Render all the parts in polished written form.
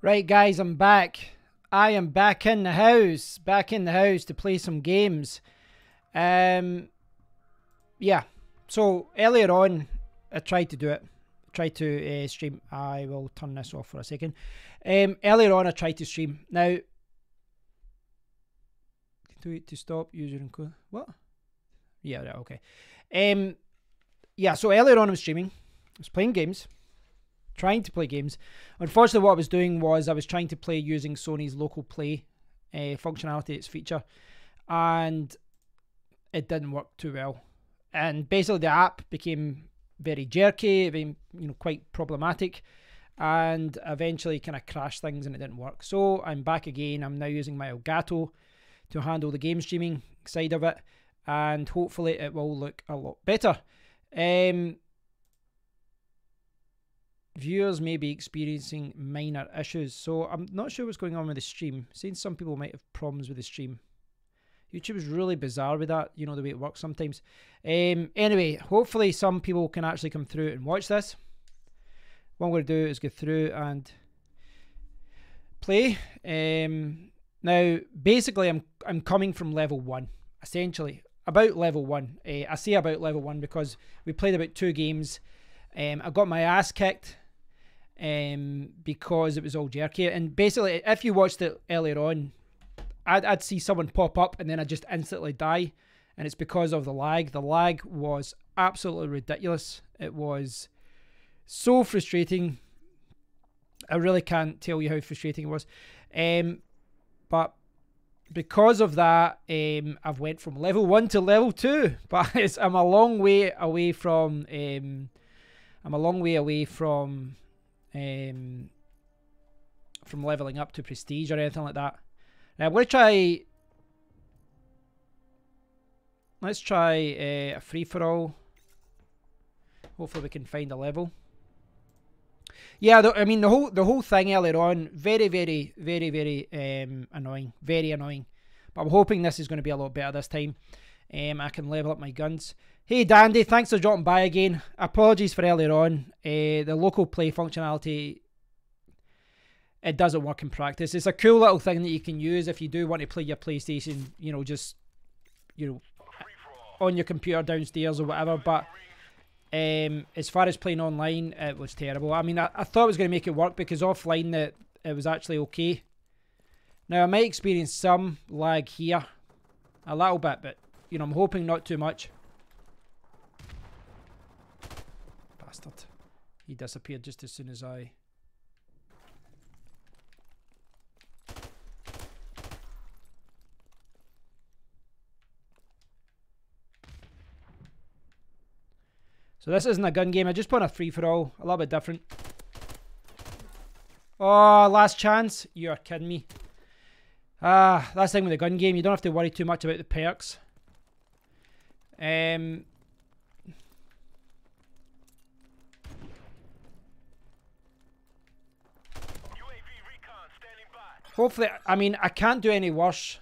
Right, guys, I'm back. I am back in the house. Back in the house to play some games. Yeah. So earlier on, I tried to do it. I tried to stream. I will turn this off for a second. Earlier on, I tried to stream. Now, to stop using code. What? Yeah. Right, okay. Yeah. So earlier on, I was streaming. I was playing games. Trying to play games. Unfortunately, what I was doing was I was trying to play using Sony's local play functionality, its feature, and it didn't work too well. And basically, the app became very jerky, it became, quite problematic, and eventually kind of crashed things, and it didn't work. So I'm back again. I'm now using my Elgato to handle the game streaming side of it, and hopefully, it will look a lot better. Viewers may be experiencing minor issues, so I'm not sure what's going on with the stream. Saying some people might have problems with the stream. YouTube is really bizarre with that, the way it works sometimes. Anyway, hopefully some people can actually come through and watch this. What I'm going to do is go through and play. Now, basically, I'm coming from level 1, essentially. About level 1. I say about level 1 because we played about 2 games. I got my ass kicked because it was all jerky. And basically, if you watched it earlier on, I'd see someone pop up and then I'd just instantly die. And it's because of the lag. The lag was absolutely ridiculous. It was so frustrating. I really can't tell you how frustrating it was. But because of that, I've went from level 1 to level 2. But I'm a long way away from... I'm a long way away from leveling up to prestige or anything like that. Now I'm going to try. Let's try a free for all. Hopefully we can find a level. Yeah, I mean the whole thing earlier on, very annoying, very annoying. But I'm hoping this is going to be a lot better this time. I can level up my guns. Hey Dandy, thanks for dropping by again. Apologies for earlier on. The local play functionality, it doesn't work in practice. It's a cool little thing that you can use if you do want to play your PlayStation, just, on your computer downstairs or whatever. But as far as playing online, it was terrible. I mean, I thought I was going to make it work because offline it was actually okay. Now, I might experience some lag here, a little bit, but, I'm hoping not too much. Bastard. He disappeared just as soon as I... So this isn't a gun game. I just put a free-for-all. A little bit different. Oh, last chance. You're kidding me. That's the thing with the gun game. You don't have to worry too much about the perks. Hopefully, I mean, I can't do any worse.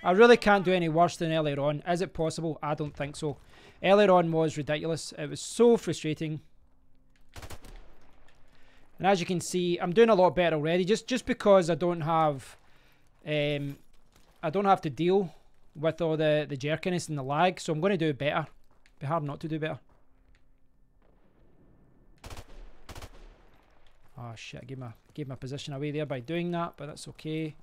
I really can't do any worse than earlier on. Is it possible? I don't think so. Earlier on was ridiculous. It was so frustrating. And as you can see, I'm doing a lot better already. Just because I don't have to deal with all the jerkiness and the lag. So I'm going to do better. It'd be hard not to do better. Oh shit, I gave my position away there by doing that, but that's okay.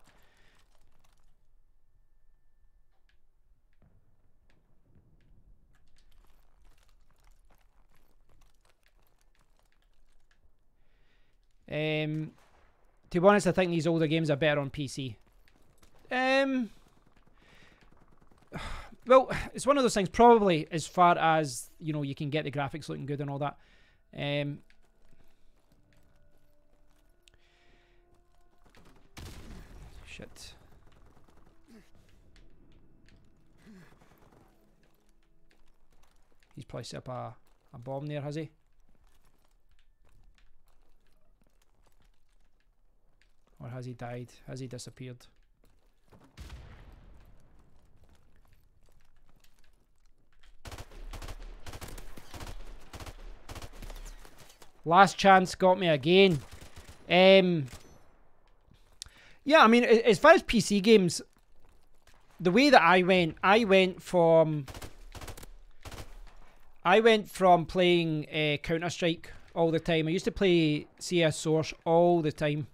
To be honest, I think these older games are better on PC. Well, it's one of those things, probably, as far as, you can get the graphics looking good and all that. Shit. He's probably set up a bomb there, has he? Or has he died? Has he disappeared? Last chance got me again. Yeah, I mean, as far as PC games, the way that I went from playing Counter-Strike all the time. I used to play CS Source all the time.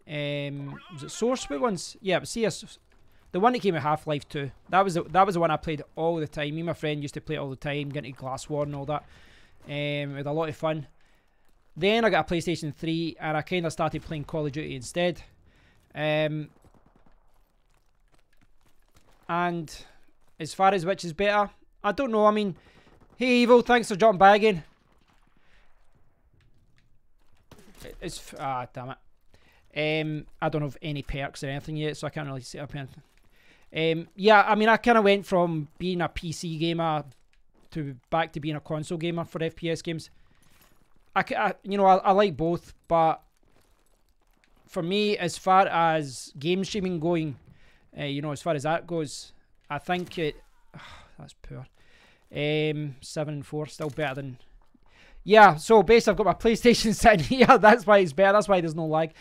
Was it Source? What ones? Yeah, it was CS. The one that came with Half-Life 2. That was the one I played all the time. Me and my friend used to play it all the time, get into Glass War and all that. We had a lot of fun. Then I got a PlayStation 3 and I kind of started playing Call of Duty instead. And as far as which is better, I don't know. I mean, hey Evil, thanks for dropping by again. Damn it. I don't have any perks or anything yet, so I can't really set up anything. Yeah, I mean, I kind of went from being a PC gamer to back to being a console gamer for FPS games. I like both, but for me, as far as game streaming going, as far as that goes, I think that's poor. 7 and 4, still better than. Yeah, so basically I've got my PlayStation sitting here. That's why it's better. That's why there's no lag.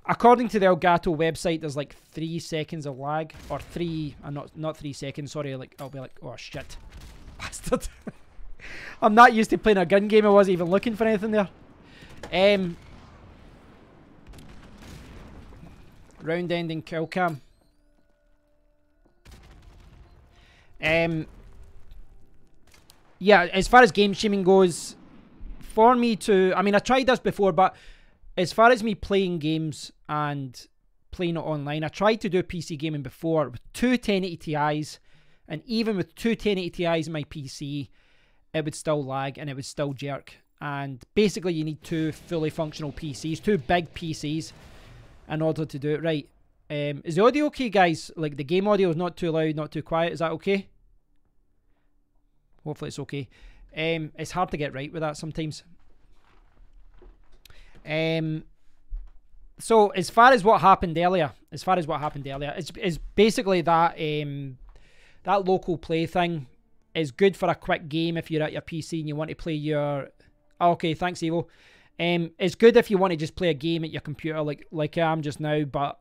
According to the Elgato website, there's like 3 seconds of lag, or not 3 seconds. Sorry, like I'll be like, oh shit, bastard. I'm not used to playing a gun game. I wasn't even looking for anything there. Round ending kill cam. Yeah, as far as game streaming goes, for me I mean, I tried this before, but as far as me playing games and playing it online, I tried to do PC gaming before with two 1080 Ti's, and even with two 1080 Ti's in my PC, it would still lag and it would still jerk. And basically you need two fully functional PCs, two big PCs, in order to do it right. Is the audio okay, guys? Like, the game audio is not too loud, not too quiet. Is that okay? Hopefully it's okay. It's hard to get right with that sometimes. So as far as what happened earlier, it's basically that that local play thing is good for a quick game if you're at your PC and you want to play your. Oh, okay, thanks, Evo. It's good if you want to just play a game at your computer, like I am just now, but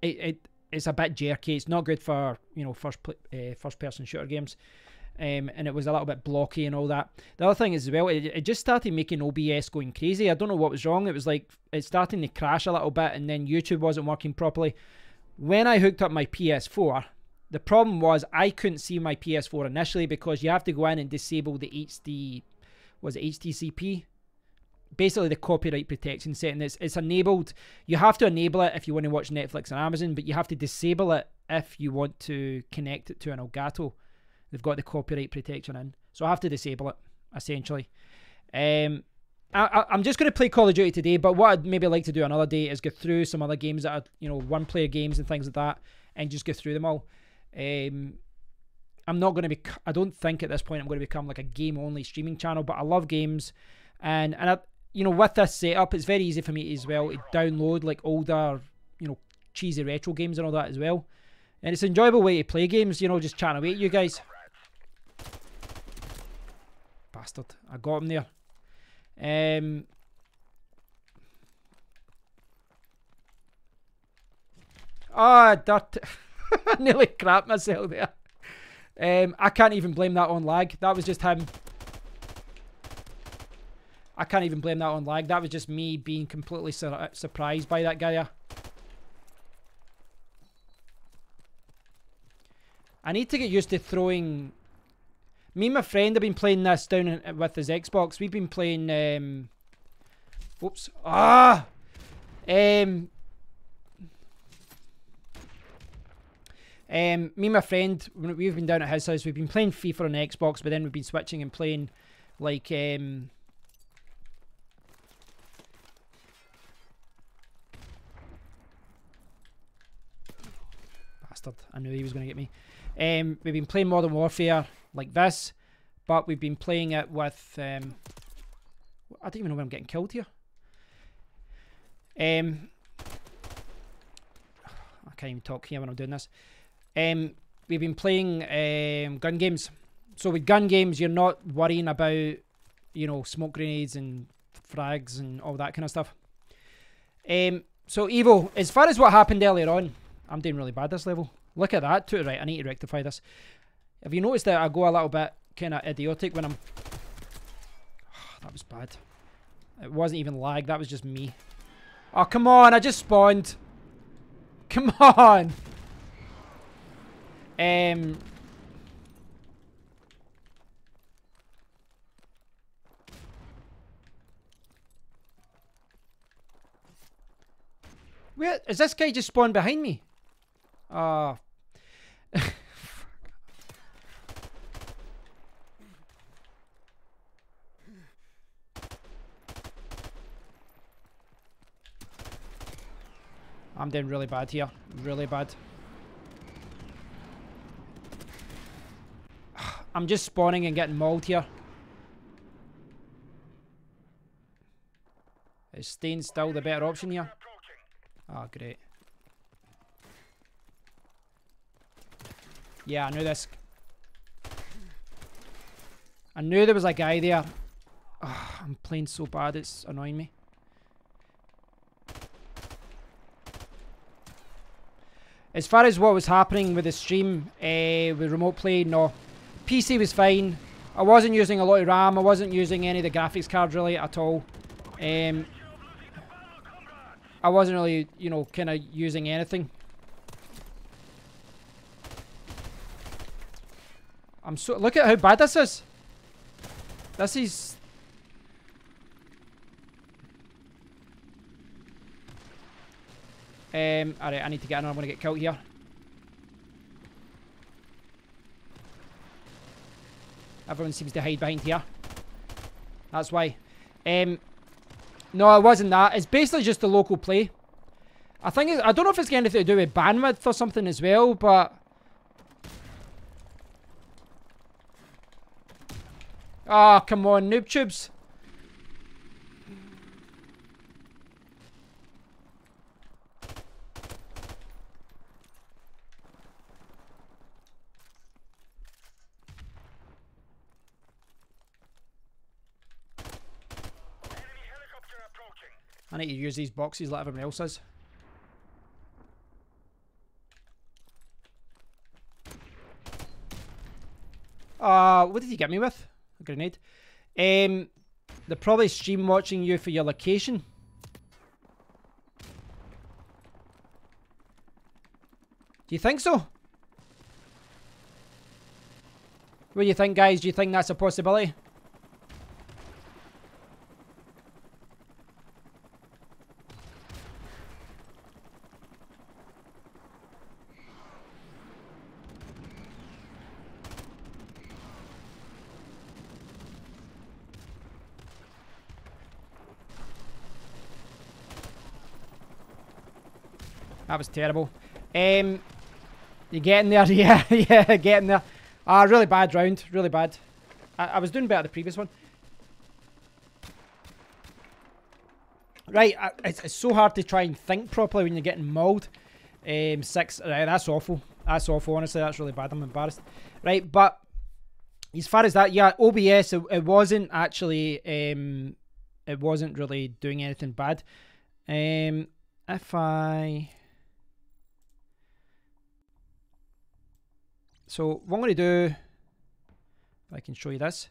it's a bit jerky. It's not good for first person shooter games. And it was a little bit blocky and all that. The other thing is as well, it just started making OBS going crazy. I don't know what was wrong. It was like it's starting to crash a little bit, and then YouTube wasn't working properly. When I hooked up my PS4, the problem was I couldn't see my PS4 initially because you have to go in and disable the HTCP? Basically the copyright protection setting. It's enabled. You have to enable it if you want to watch Netflix and Amazon, but you have to disable it if you want to connect it to an Elgato. They've got the copyright protection in, so I have to disable it, essentially. I'm just going to play Call of Duty today, but what I'd maybe like to do another day is go through some other games that are, one-player games and things like that, and just go through them all. I'm not going to be. I don't think at this point I'm going to become like a game-only streaming channel, but I love games, and I, with this setup, it's very easy for me as well to download like older, cheesy retro games and all that as well, and it's an enjoyable way to play games. Just chatting away to you guys. Bastard, I got him there. Dirt. I nearly crapped myself there. I can't even blame that on lag. That was just him. I can't even blame that on lag. That was just me being completely surprised by that guy there. I need to get used to throwing. Me and my friend have been playing this down with his Xbox. We've been playing. Whoops. Me and my friend, we've been down at his house. We've been playing FIFA on Xbox, but then we've been switching and playing like bastard. I knew he was going to get me. We've been playing Modern Warfare like this, but we've been playing it with I don't even know when I'm getting killed here. I can't even talk here when I'm doing this. We've been playing gun games. So with gun games, you're not worrying about, smoke grenades and frags and all that kind of stuff. So Evo, as far as what happened earlier on, I'm doing really bad this level. Look at that too. Right, I need to rectify this. Have you noticed that I go a little bit kind of idiotic when I'm... Oh, that was bad. It wasn't even lag, that was just me. Oh, come on, I just spawned. Come on. Where is this guy just spawned behind me? Oh. I'm doing really bad here. Really bad. I'm just spawning and getting mauled here. Is staying still the better option here? Oh, great. Yeah, I knew this. I knew there was a guy there. Oh, I'm playing so bad, it's annoying me. As far as what was happening with the stream, with remote play, no. PC was fine. I wasn't using a lot of RAM. I wasn't using any of the graphics cards really at all. I wasn't really, you know, kind of using anything. I'm so... Look at how bad this is. This is... Alright, I need to get in. I'm going to get killed here. Everyone seems to hide behind here. That's why. No, it wasn't that. It's basically just the local play. I think I don't know if it's got anything to do with bandwidth or something as well, but... Ah, oh, come on, noob tubes. I need to use these boxes like everyone else is. What did he get me with? A grenade. They're probably stream watching you for your location. Do you think so? What do you think, guys? Do you think that's a possibility? That was terrible. You getting there? Yeah, yeah, getting there. Really bad round. Really bad. I was doing better the previous one. Right, it's so hard to try and think properly when you're getting mauled. 6. Right, that's awful. That's awful, honestly. That's really bad. I'm embarrassed. Right, but as far as that, yeah, OBS, it wasn't actually... it wasn't really doing anything bad. If I... So what I'm going to do, if I can show you this,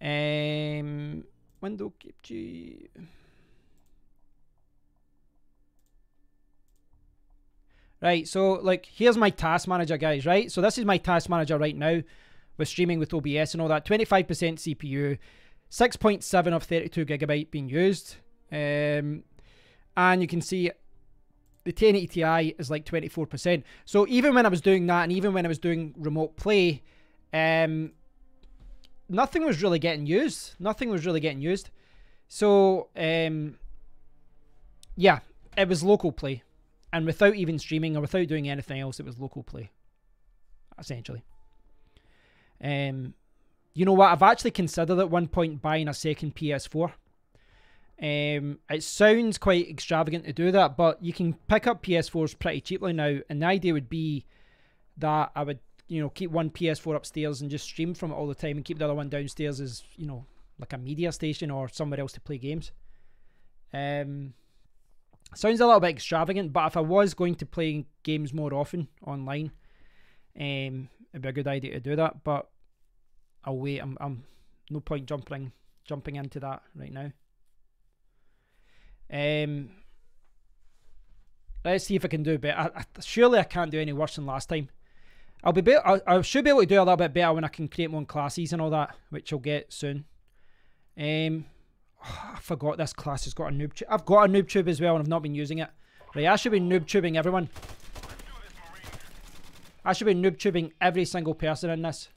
window G. Right, so like here's my task manager, guys. Right, so this is my task manager right now with streaming with OBS and all that. 25% CPU, 6.7 of 32 gigabyte being used, and you can see the 1080 Ti is like 24%. So even when I was doing that, and even when I was doing remote play, nothing was really getting used. Nothing was really getting used. So, yeah, it was local play. And without even streaming or without doing anything else, it was local play, essentially. You know what? I've actually considered at one point buying a second PS4. It sounds quite extravagant to do that, but you can pick up PS4s pretty cheaply now, and the idea would be that I would, you know, keep one PS4 upstairs and just stream from it all the time and keep the other one downstairs as, you know, like a media station or somewhere else to play games. Sounds a little bit extravagant, but if I was going to play games more often online, it'd be a good idea to do that. But I'll wait. I'm no point jumping into that right now. Let's see if I can do better. Surely I can't do any worse than last time. I should be able to do a little bit better when I can create my own classes and all that, which I'll get soon. I forgot this class has got a noob tube. I've got a noob tube as well and I've not been using it. Right, I should be noob tubing everyone. I should be noob tubing every single person in this.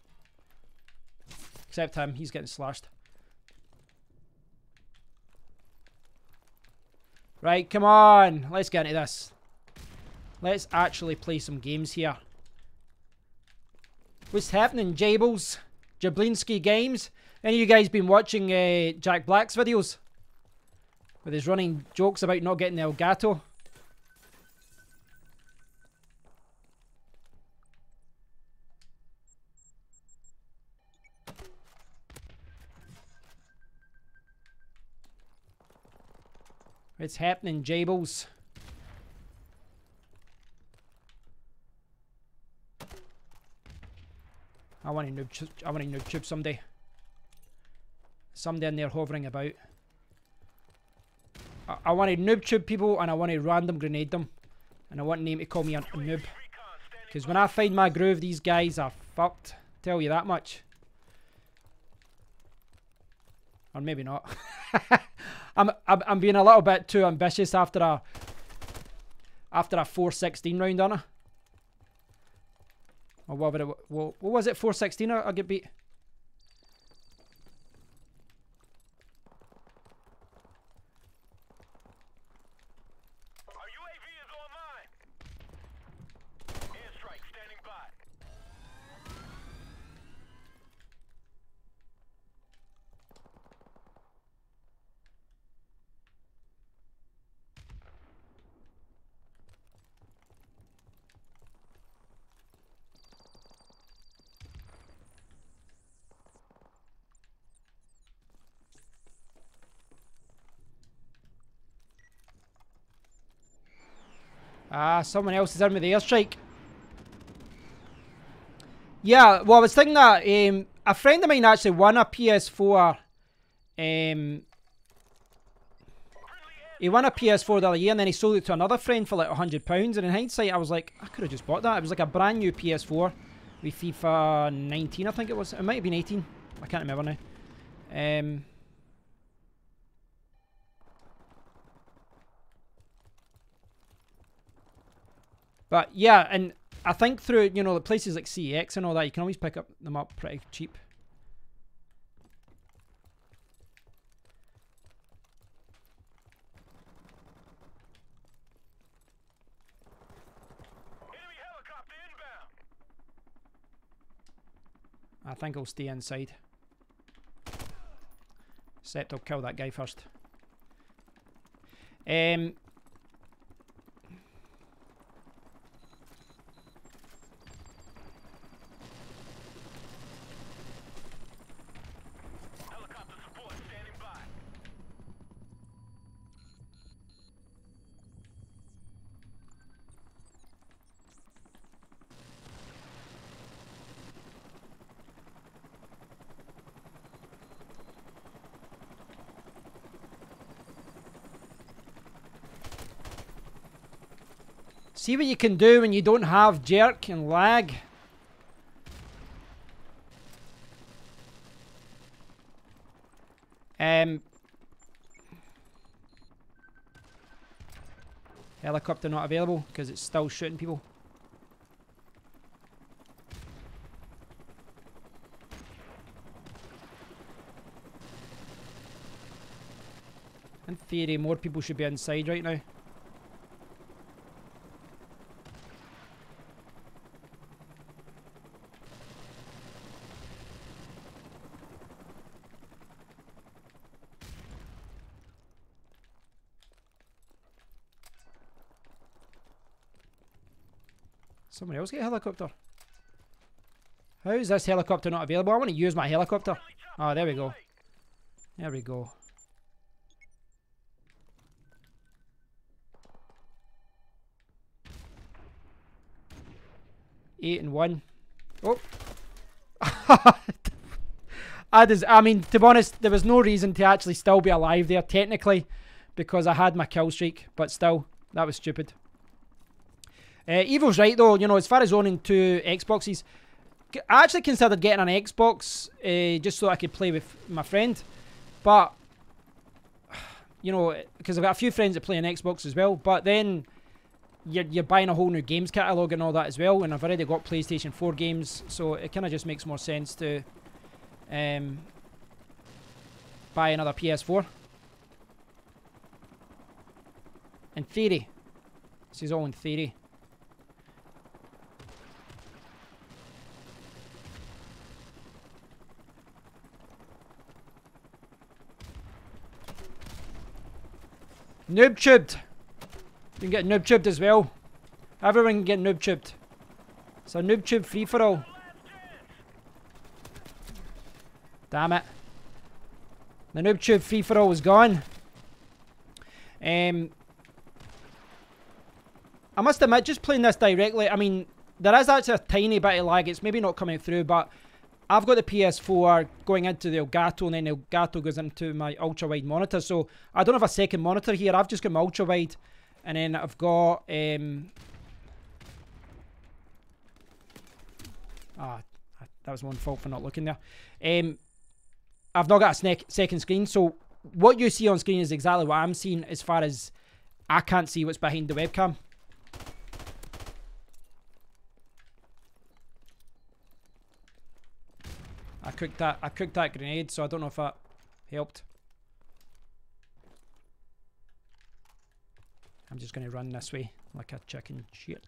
Except him, he's getting slashed. Right, come on. Let's get into this. Let's actually play some games here. What's happening, Jables? Jablinski Games? Any of you guys been watching Jack Black's videos? With his running jokes about not getting the Elgato? What's happening, Jables? I want to noob tube someday. Someday in there hovering about. I want to noob tube people and I want to random grenade them. And I want them to call me a noob. Because when I find my groove, these guys are fucked. Tell you that much. Or maybe not. I'm being a little bit too ambitious after a 4-16 round, aren't I? Or what was it? 4-16 I get beat. Ah, someone else is in with the airstrike. Yeah, well, I was thinking that a friend of mine actually won a PS4. He won a PS4 the other year and then he sold it to another friend for like £100. And in hindsight, I was like, I could have just bought that. It was like a brand new PS4 with FIFA 19, I think it was. It might have been 18. I can't remember now. But yeah, and I think through, you know, the places like CEX and all that, you can always pick them up pretty cheap. Enemy helicopter inbound. I think I'll stay inside. Except I'll kill that guy first. See what you can do when you don't have jerk and lag. Helicopter not available because it's still shooting people. In theory, more people should be inside right now. Someone else get a helicopter. How is this helicopter not available? I want to use my helicopter. Oh, there we go. There we go. 8-1. Oh. I mean, to be honest, there was no reason to actually still be alive there, technically, because I had my kill streak, but still, that was stupid. Evil's right, though, you know, as far as owning 2 Xboxes, I actually considered getting an Xbox just so I could play with my friend, but, you know, because I've got a few friends that play on Xbox as well, but then you're buying a whole new games catalogue and all that as well, and I've already got PlayStation 4 games, so it kind of just makes more sense to buy another PS4. In theory. This is all in theory. Noob tubed. You can get noob tubed as well. Everyone can get noob tubed. It's a noob tube free for all. Damn it. The noob tube free for all is gone. I must admit, just playing this directly, I mean, there is actually a tiny bit of lag. It's maybe not coming through, but I've got the PS4 going into the Elgato, and then the Elgato goes into my ultra-wide monitor. So I don't have a second monitor here. I've just got my ultra-wide, and then I've got... that was my own fault for not looking there. I've not got a second screen, so what you see on screen is exactly what I'm seeing, as far as I can't see what's behind the webcam. I cooked that grenade, so I don't know if that helped. I'm just going to run this way like a chicken shit.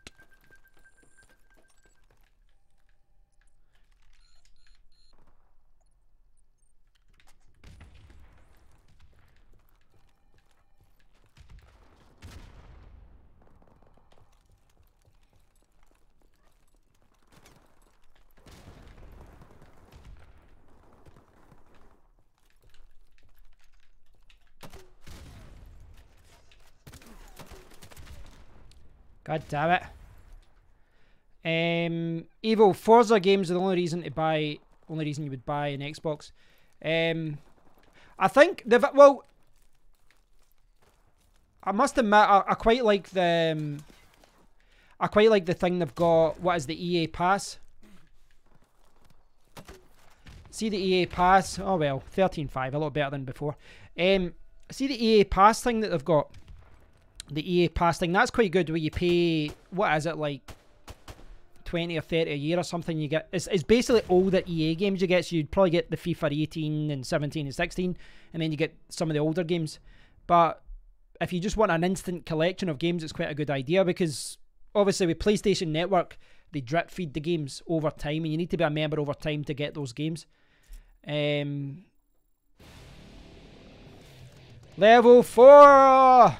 God damn it. Evil, Forza games are the only reason you would buy an Xbox. I think well, I must admit, I quite like the thing they've got. What is the EA Pass? See the EA Pass? Oh well, 13.5, a lot better than before. See the EA Pass thing that they've got. The EA Pass thing, that's quite good, where you pay, what is it, like 20 or 30 a year or something. You get, it's basically all the EA games you get, so you'd probably get the FIFA 18 and 17 and 16, and then you get some of the older games. But if you just want an instant collection of games, it's quite a good idea, because obviously with PlayStation Network, they drip feed the games over time, and you need to be a member over time to get those games. Level 4!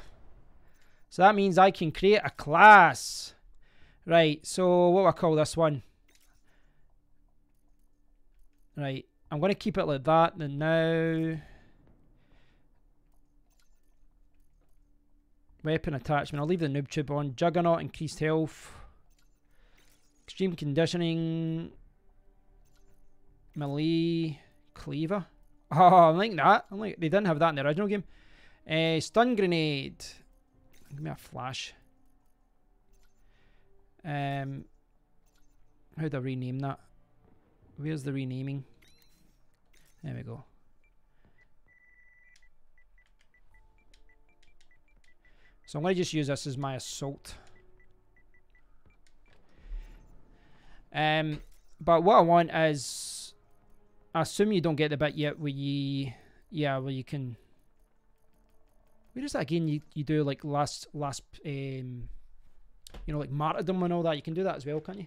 So that means I can create a class. Right, so what do I call this one? Right, I'm going to keep it like that. And now... weapon attachment. I'll leave the noob tube on. Juggernaut, increased health. Extreme conditioning. Melee. Cleaver. Oh, I like that. They didn't have that in the original game. Stun grenade. Give me a flash. How do I rename that? Where's the renaming? There we go. So I'm going to just use this as my assault. But what I want is, I assume you don't get the bit yet where you, where you can. Where is that again? You do like last you know, like martyrdom and all that. You can do that as well, can't you?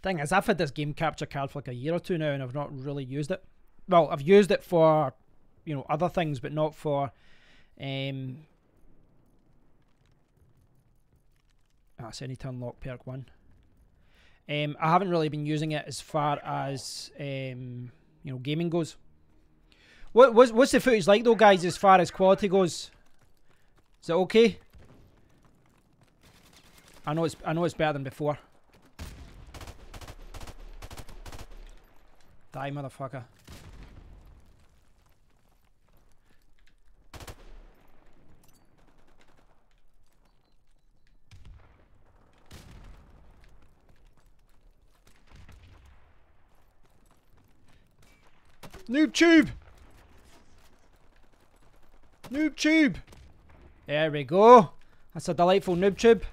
Thing is, I've had this game capture card for like a year or two now, and I've not really used it. Well, I've used it for, you know, other things, but not for Sandy to unlock perk 1. I haven't really been using it as far as you know, gaming goes. What's the footage like though, guys, as far as quality goes? Is it okay? I know it's better than before. Die, motherfucker. Noob tube! Noob tube! There we go. That's a delightful noob tube.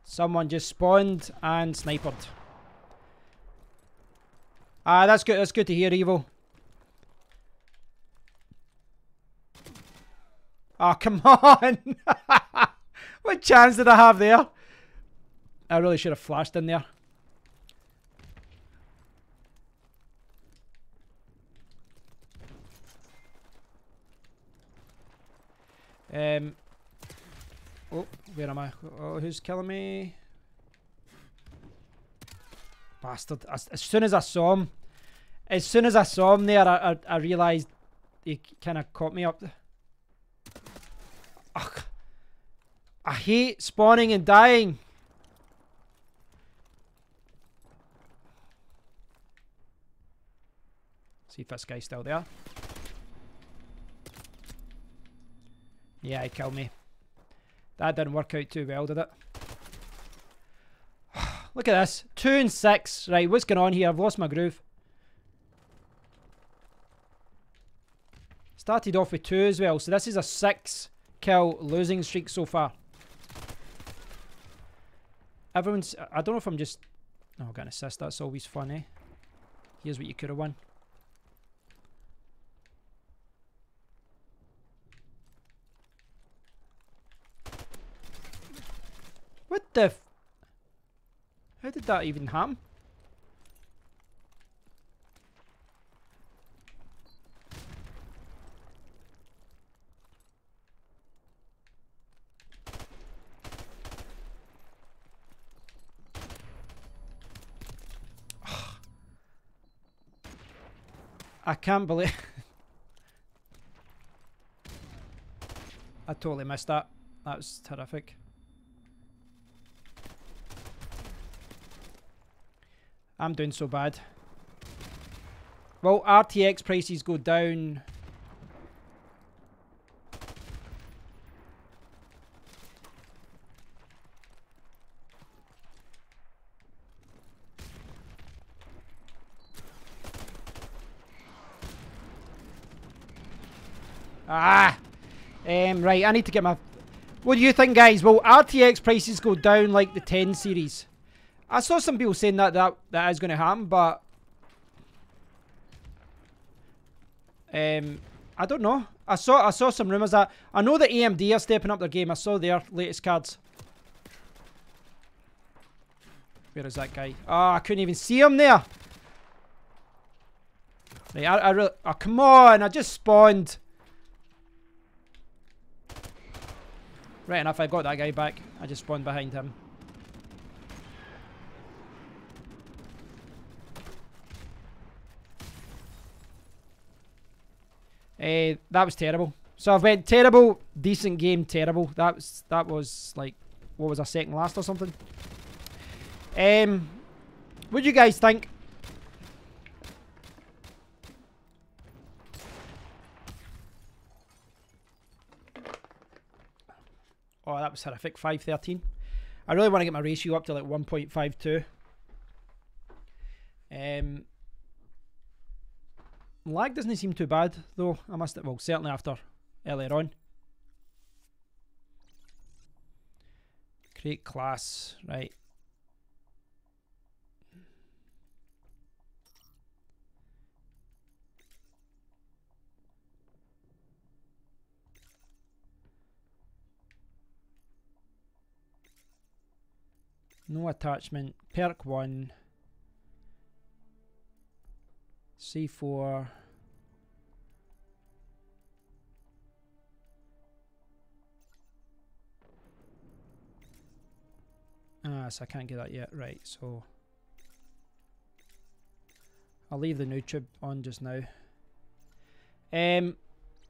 Someone just spawned and sniped. Ah, that's good. That's good to hear, Evo. Oh, come on! What chance did I have there? I really should have flashed in there. Oh, where am I? Oh, who's killing me? Bastard. As soon as I saw him there, I realised he kind of caught me up. Ugh. I hate spawning and dying. See if this guy's still there. Yeah, he killed me. That didn't work out too well, did it? Look at this. 2 and 6. Right, what's going on here? I've lost my groove. Started off with 2 as well, so this is a 6 kill losing streak so far. Everyone's... I don't know if I'm just... Oh, I got an assist. That's always fun, eh? Here's what you could have won. What the f... How did that even happen? I can't believe... I totally missed that. That was terrific. I'm doing so bad. Well, RTX prices go down. Right, I need to get my... What do you think, guys? Will RTX prices go down like the 10 series? I saw some people saying that is going to happen, but... I don't know. I saw some rumours that... I know that AMD are stepping up their game. I saw their latest cards. Where is that guy? Oh, I couldn't even see him there. Right, I really... Oh, come on. I just spawned. Right enough, I got that guy back. I just spawned behind him. That was terrible. So I've went terrible, decent game, terrible. That was like, what was I, second last or something? What do you guys think? Oh, that was horrific. 513. I really want to get my ratio up to like 1.52. Lag doesn't seem too bad though. I must have, well, certainly after earlier on. Create class, right. No attachment. Perk 1. C4. So I can't get that yet. Right, so I'll leave the noob on just now.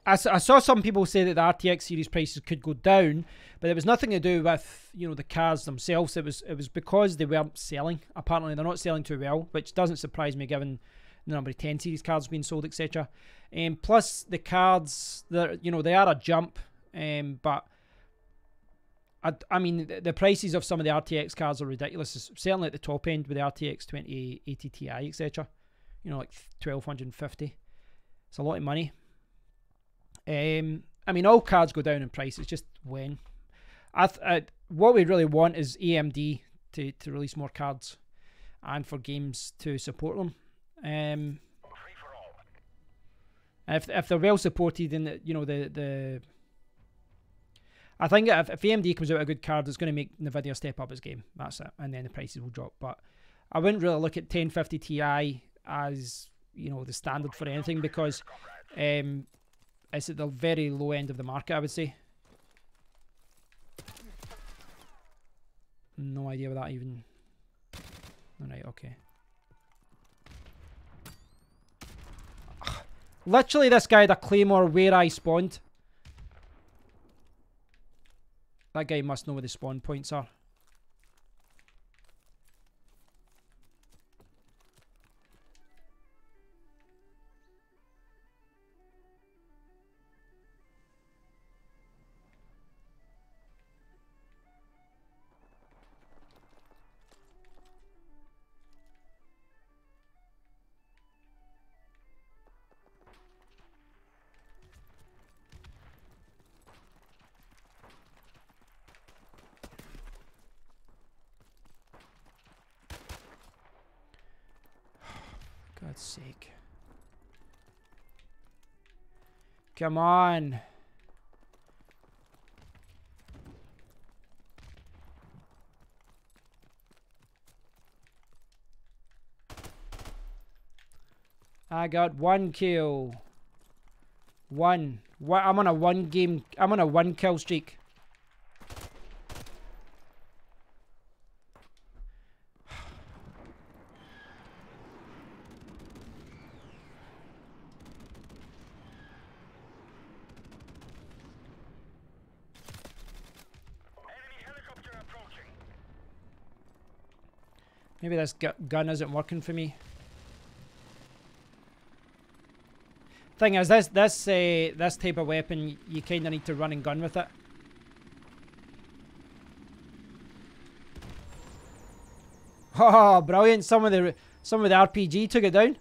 I saw some people say that the RTX series prices could go down, but it was nothing to do with, you know, the cars themselves. It was because they weren't selling. Apparently, they're not selling too well, which doesn't surprise me given the number of 10 series cards being sold, etc. Plus, the cards, you know, they are a jump, but I mean, the prices of some of the RTX cards are ridiculous. Certainly at the top end with the RTX 2080 Ti, etc. You know, like 1250. It's a lot of money. I mean, all cards go down in price. It's just when. What we really want is AMD to release more cards, and for games to support them. If they're well supported, and you know I think if AMD comes out with a good card, it's going to make Nvidia step up its game. That's it, and then the prices will drop. But I wouldn't really look at 1050 Ti as, you know, the standard for anything, because it's at the very low end of the market, I would say. No idea what that even... Alright, okay. Literally, this guy had a claymore where I spawned. That guy must know where the spawn points are. God's sake. Come on. I got 1 kill. One. I'm on a 1 kill streak. Maybe this gun isn't working for me. Thing is, this type of weapon, you kind of need to run and gun with it. Oh, brilliant! Some of the RPG took it down.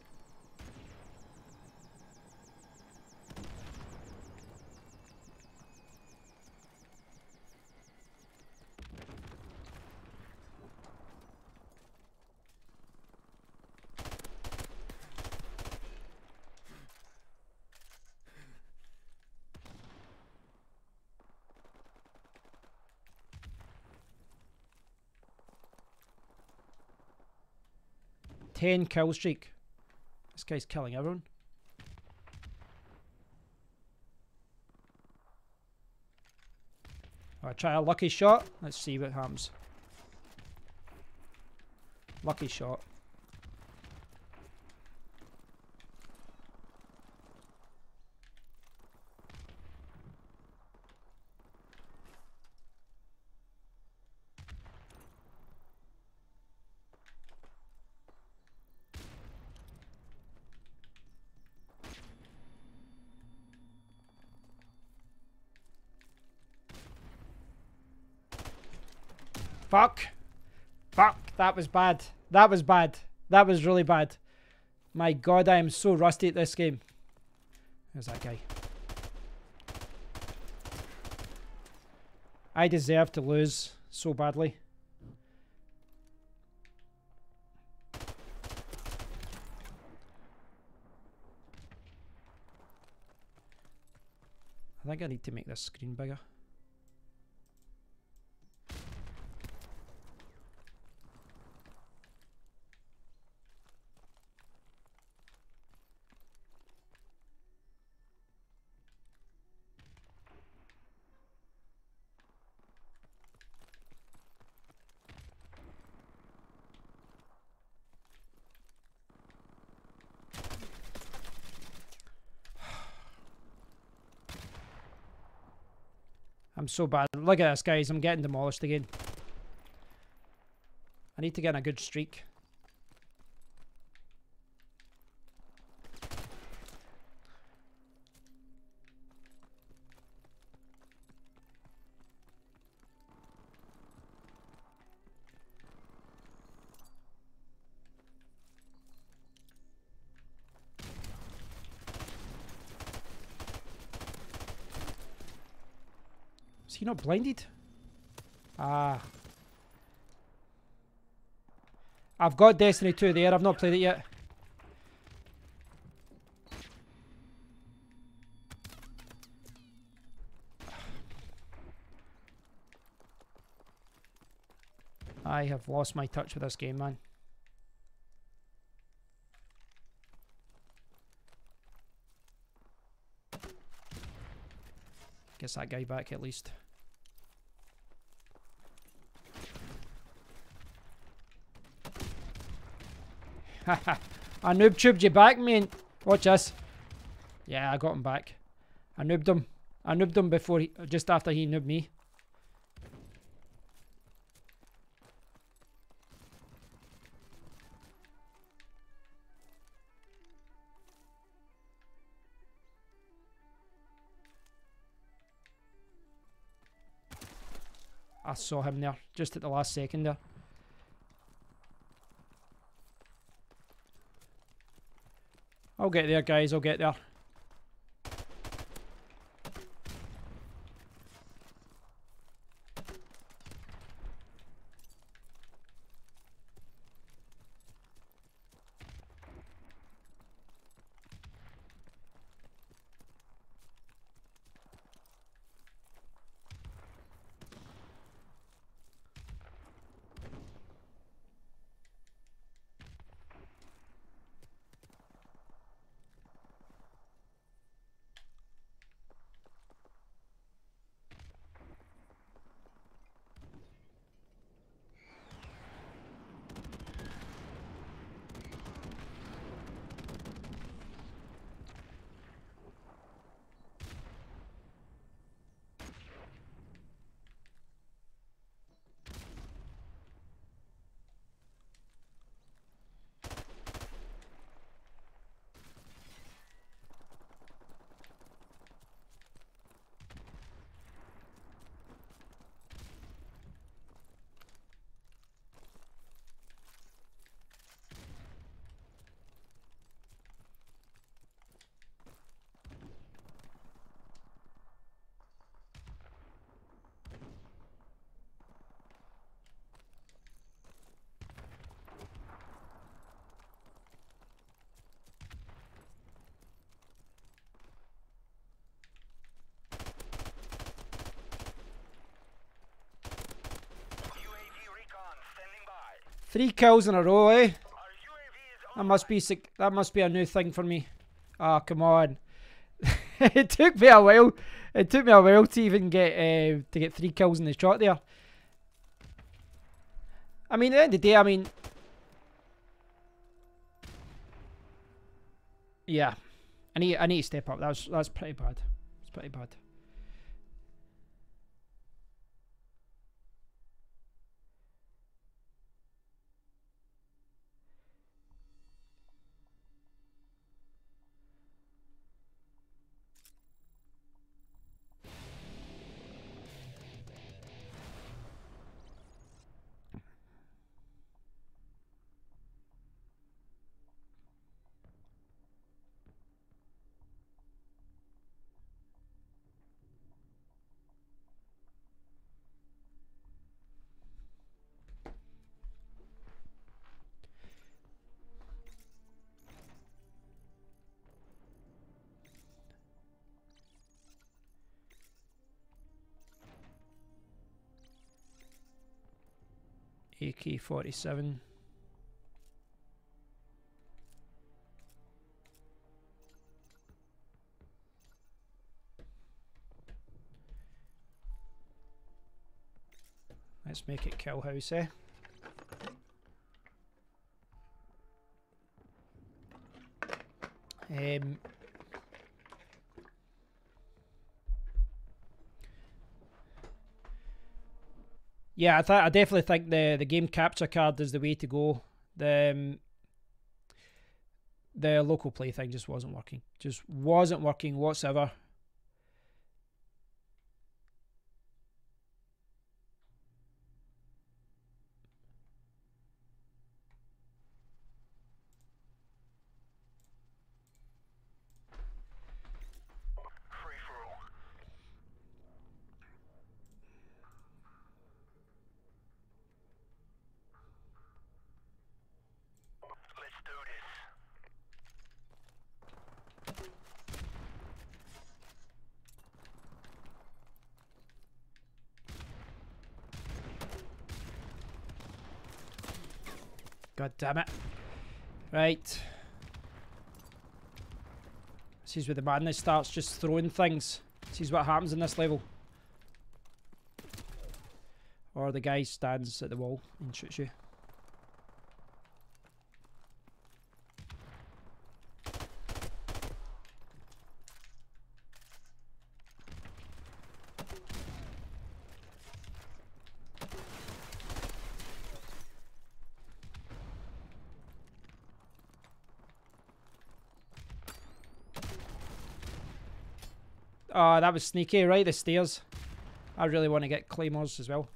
Ten kill streak. This guy's killing everyone. I'll try a lucky shot. Let's see what happens. Lucky shot. Fuck. Fuck. That was bad. That was bad. That was really bad. My god, I am so rusty at this game. There's that guy. I deserve to lose so badly. I think I need to make this screen bigger. I'm so bad. Look at this, guys. I'm getting demolished again. I need to get in a good streak. Is he not blinded? Ah. I've got Destiny 2 there. I've not played it yet. I have lost my touch with this game, man. Gets that guy back at least. Haha. I noob tubed you back, man. Watch this. Yeah, I got him back. I noobed him. I noobed him before he, just after he noobed me. I saw him there, just at the last second there. I'll get there, guys, I'll get there. Three kills in a row, eh? That must be a new thing for me. Ah, oh, come on. It took me a while. It took me a while to even get 3 kills in the shot there. I mean, at the end of the day, I mean, yeah, I need to step up. That's pretty bad. It's pretty bad. AK-47. Let's make it kill house, eh? Yeah, I definitely think the game capture card is the way to go. The local play thing just wasn't working. Just wasn't working whatsoever. God damn it. Right. This is where the madness starts, just throwing things. This is what happens in this level. Or the guy stands at the wall and shoots you. Oh, that was sneaky, right? The stairs. I really want to get claymores as well.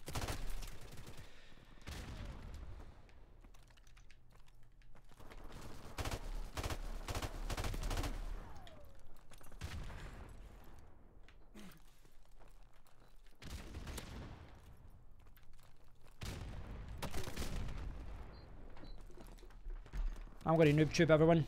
I'm going to noob tube everyone.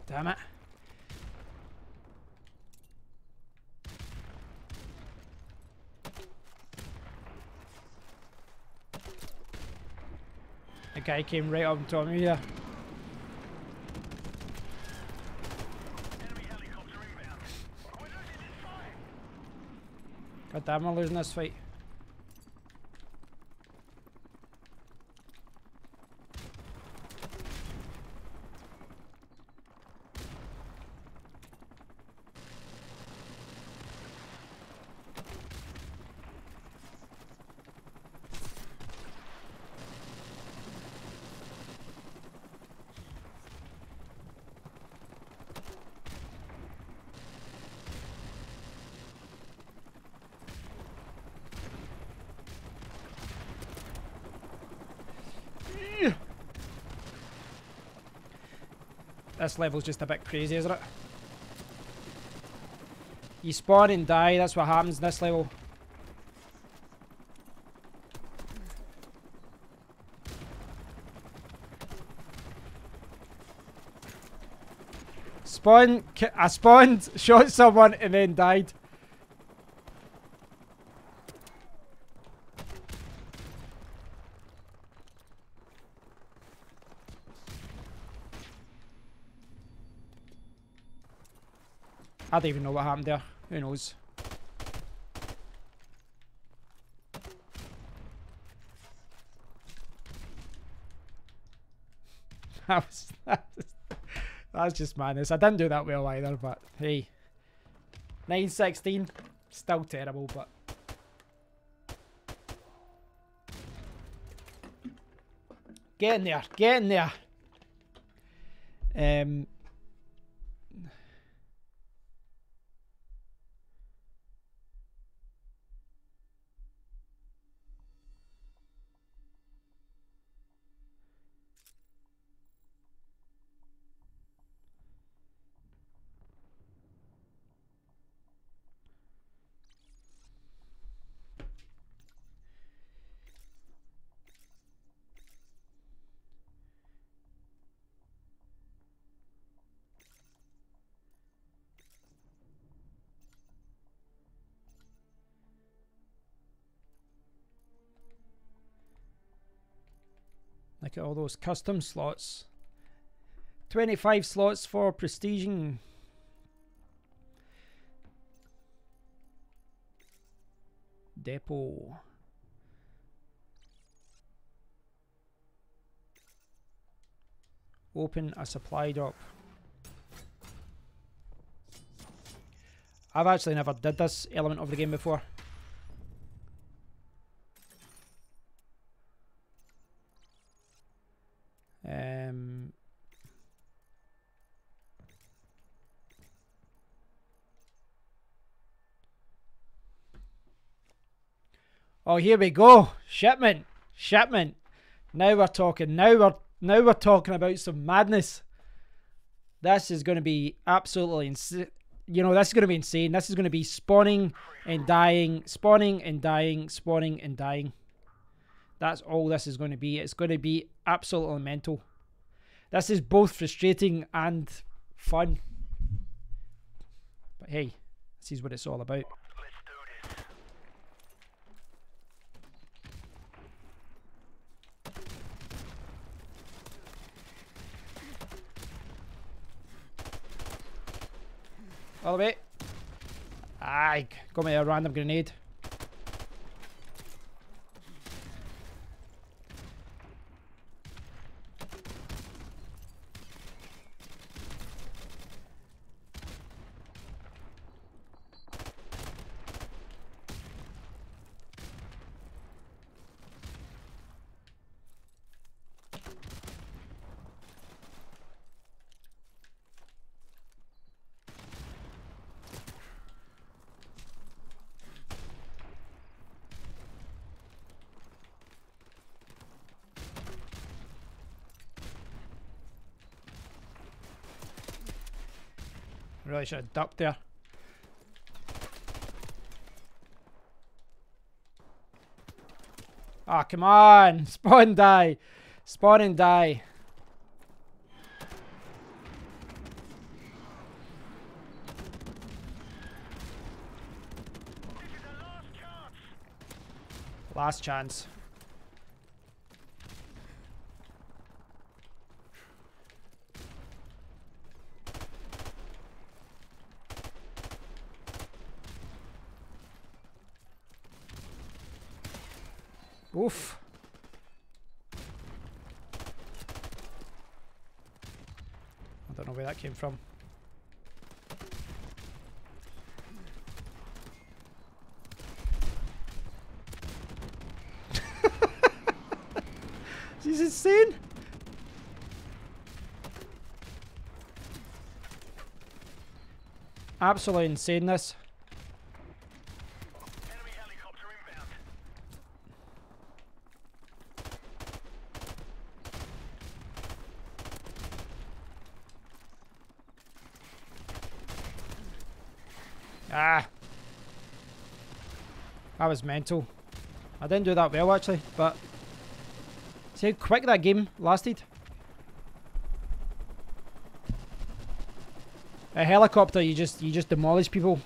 Damn it. The guy came right up on top of me here. God damn, I'm losing this fight. This level's just a bit crazy, isn't it? You spawn and die, that's what happens in this level. I spawned, shot someone and then died. I don't even know what happened there. Who knows? That's just madness. I didn't do that well either, but hey. 9-16. Still terrible, but... Get in there. Get in there. Look at all those custom slots. 25 slots for prestiging. Depot. Open a supply drop. I've actually never did this element of the game before. Oh, here we go. Shipment. Shipment. Now we're talking. Now we're talking about some madness. This is going to be absolutely insane. You know, this is going to be insane. This is going to be spawning and dying, spawning and dying, spawning and dying. That's all this is going to be. It's going to be absolutely mental. This is both frustrating and fun. But hey, this is what it's all about. All the way. Aye, got me a random grenade. Really should have ducked there. Ah, come on! Spawn and die! Spawn and die! Last chance. Oof. I don't know where that came from. This is insane. Absolutely insane, this. Ah, that was mental. I didn't do that well actually, but see how quick that game lasted. A helicopter, you just demolish people.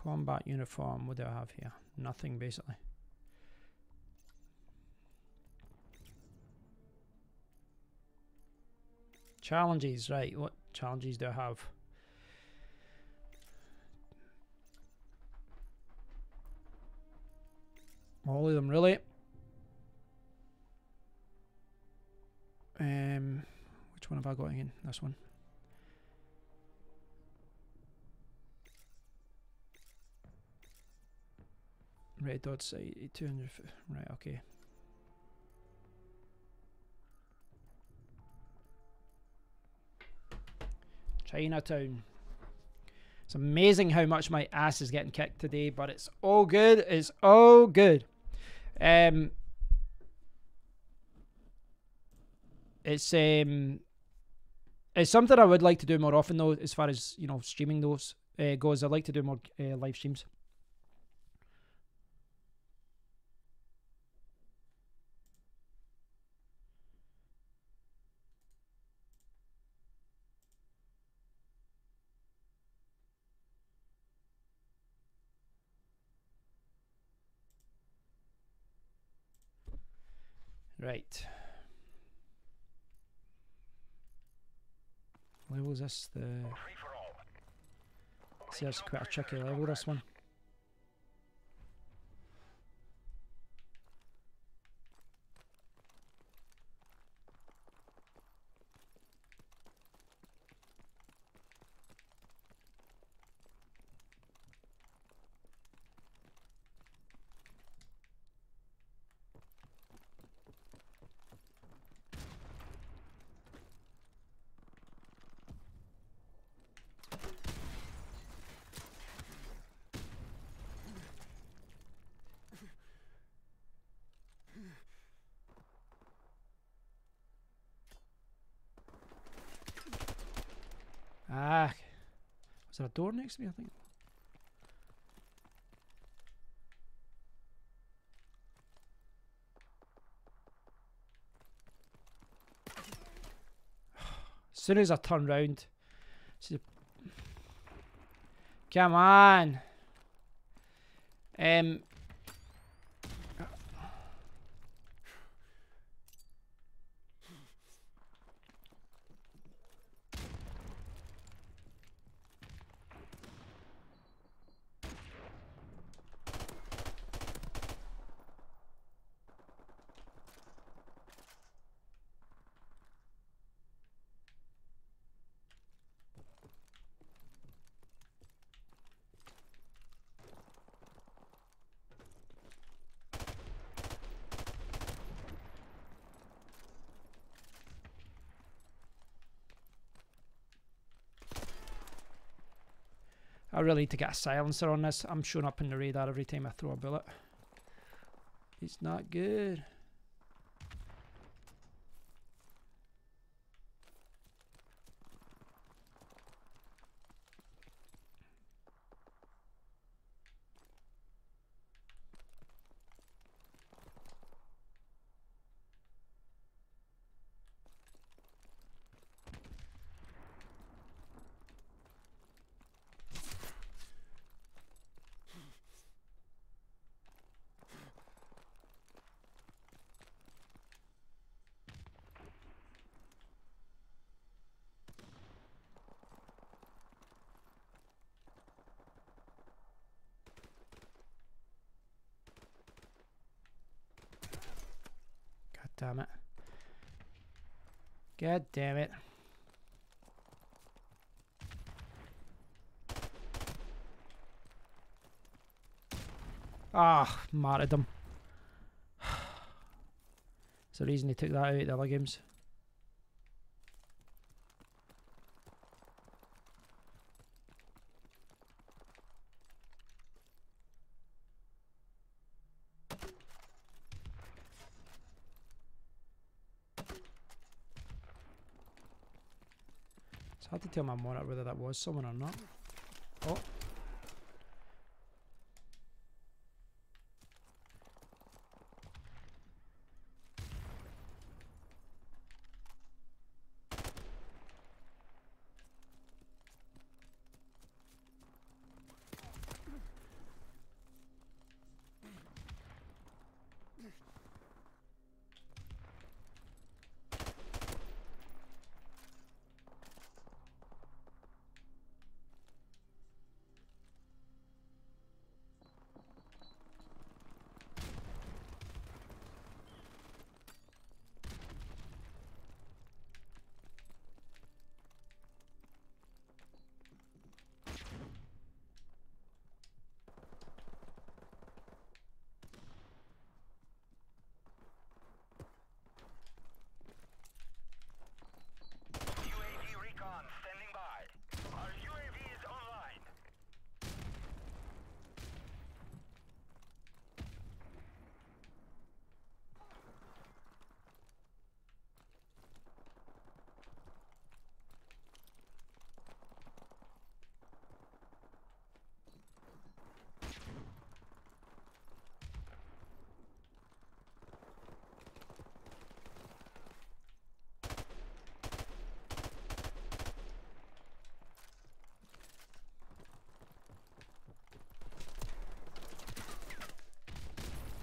Combat uniform, what do I have here? Nothing, basically. Challenges, right, what challenges do I have? All of them, really? Which one have I got again? This one. Red dot site, 200, right, okay. Chinatown. It's amazing how much my ass is getting kicked today, but it's all good. It's all good. It's something I would like to do more often though, as far as, you know, streaming those goes. I'd like to do more live streams. Right. Level is this? See, that's quite a tricky level, this one. Ah, was there a door next to me, I think? As soon as I turn round, come on. I really need to get a silencer on this. I'm showing up in the radar every time I throw a bullet. It's not good. Damn it. God damn it. Ah, martyred him. That's the reason he took that out of the other games. It's hard to tell my monitor whether that was someone or not. Oh.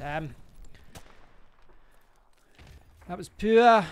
Damn. That was poor.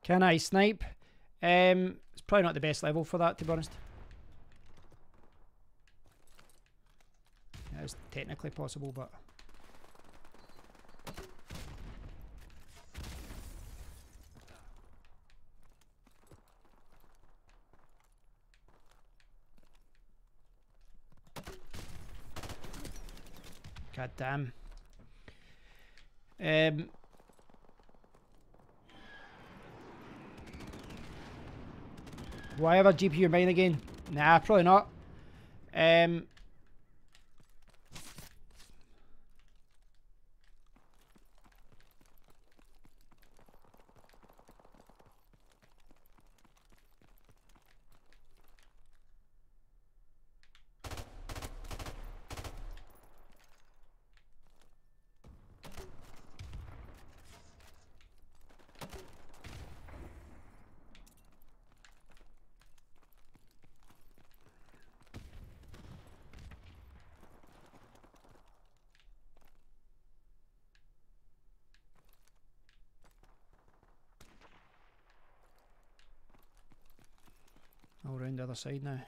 Can I snipe? It's probably not the best level for that, to be honest. Yeah, it's technically possible, but... God damn. Will I have a GPU mine again? Nah, probably not. All round the other side now.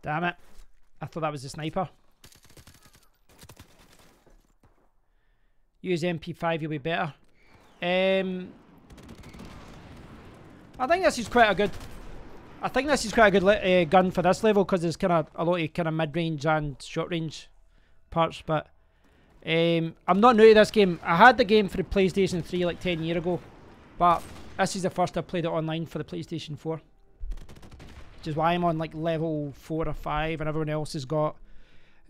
Damn it. I thought that was the sniper. Use MP5, you'll be better. I think this is quite a good... I think this is quite a good gun for this level, because there's kind of a lot of kind of mid-range and short-range parts, but... I'm not new to this game. I had the game for the PlayStation 3 like 10 years ago, but this is the first I've played it online for the PlayStation 4. Which is why I'm on like level 4 or 5, and everyone else has got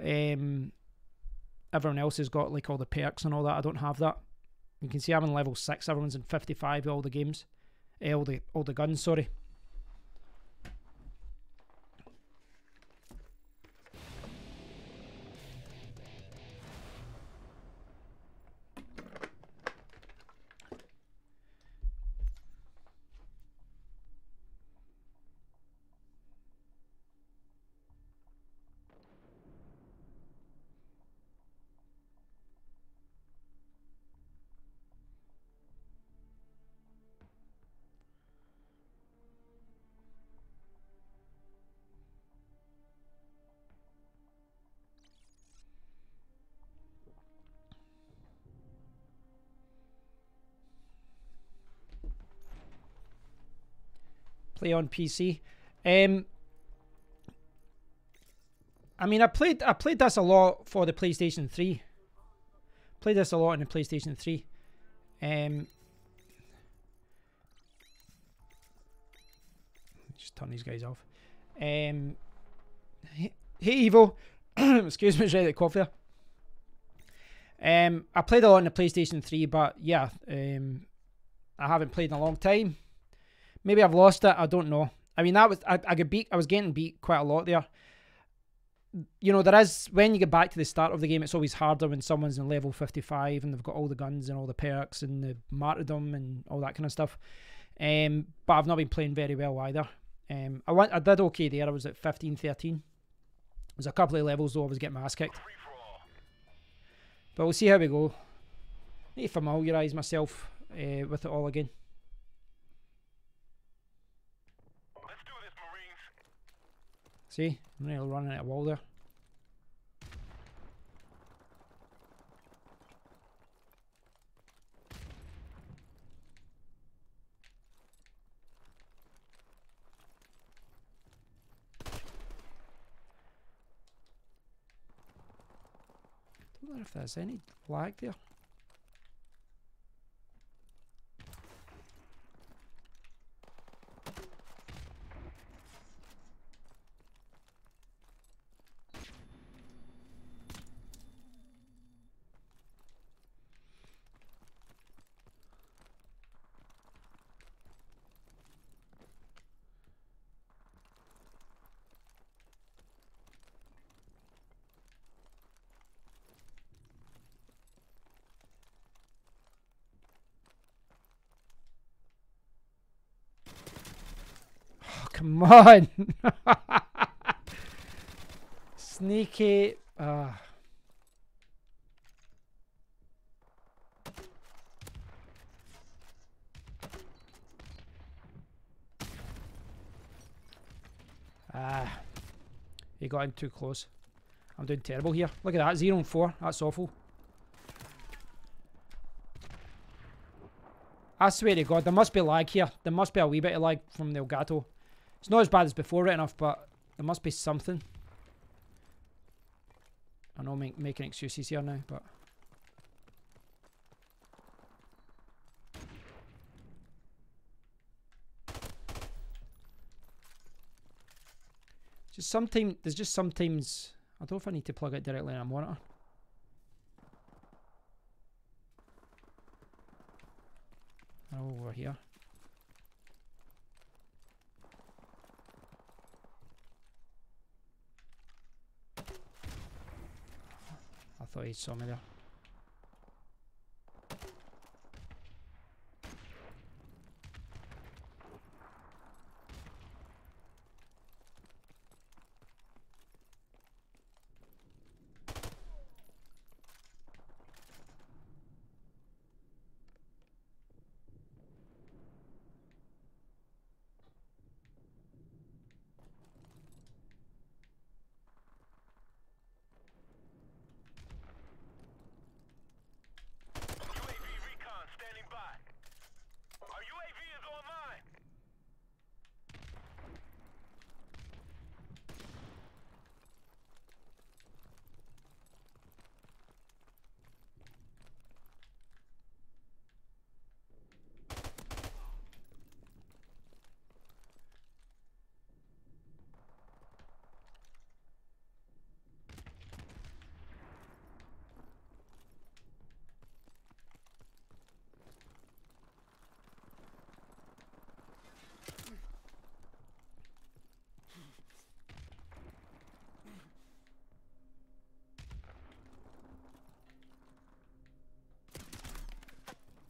like all the perks and all that. I don't have that. You can see I'm on level 6. Everyone's in 55 with all the games, all the guns. Sorry. play on PC. I mean, I played this a lot for the PlayStation 3. Played this a lot on the PlayStation 3. Just turn these guys off. Hey Evo, excuse me, ready to cough there. I played a lot on the PlayStation 3, but yeah, I haven't played in a long time. Maybe I've lost it. I don't know. I mean, that was I got beat. I was getting beat quite a lot there. You know, there is, when you get back to the start of the game, it's always harder when someone's in level 55 and they've got all the guns and all the perks and the martyrdom and all that kind of stuff. But I've not been playing very well either. I did okay there. I was at 15, 13. There's a couple of levels though I was getting my ass kicked. But we'll see how we go. Need to familiarise myself with it all again. Let's do this, Marines. See, I'm nearly running at a wall there. I don't know if there's any lag there. Come on! Sneaky. He got in too close. I'm doing terrible here. Look at that, 0 and 4. That's awful. I swear to God, there must be lag here. There must be a wee bit of lag from the Elgato. It's not as bad as before, right enough, but there must be something. I know I'm making excuses here now, but... there's just sometimes... I don't know if I need to plug it directly in a monitor. Oh, we're here. I thought he saw me there.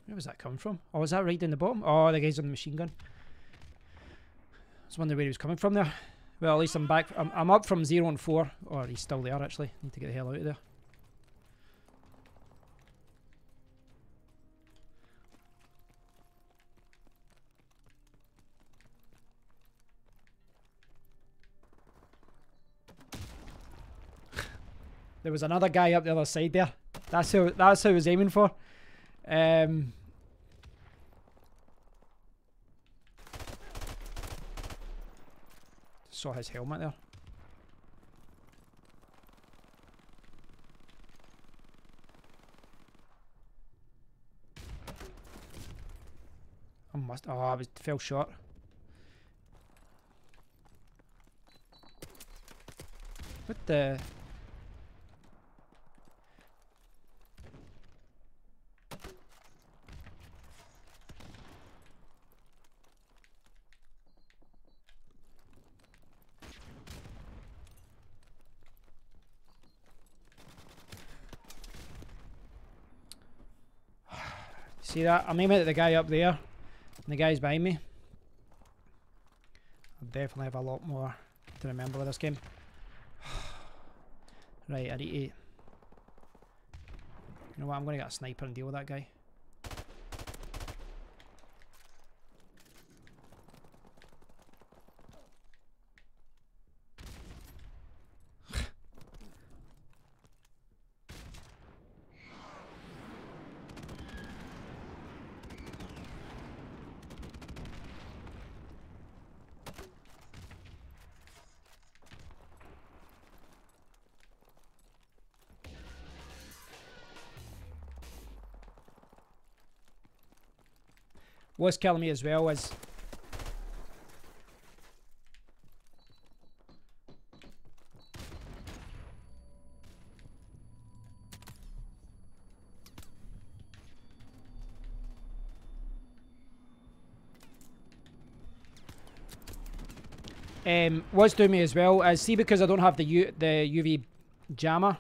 Where was that coming from? Oh, is that right down the bottom? Oh, the guy's on the machine gun. I was wondering where he was coming from there. Well, at least I'm back. I'm up from 0 and 4. Or he's still there, actually. Need to get the hell out of there. There was another guy up the other side there. That's who I was aiming for. saw his helmet there. I must. Oh, I fell short. What the? See that? I'm aiming at the guy up there, and the guy's behind me. I'll definitely have a lot more to remember with this game. Right, I need to... You know what, I'm going to get a sniper and deal with that guy. What's killing me as well is what's doing me as well is, see, because I don't have the UV jammer,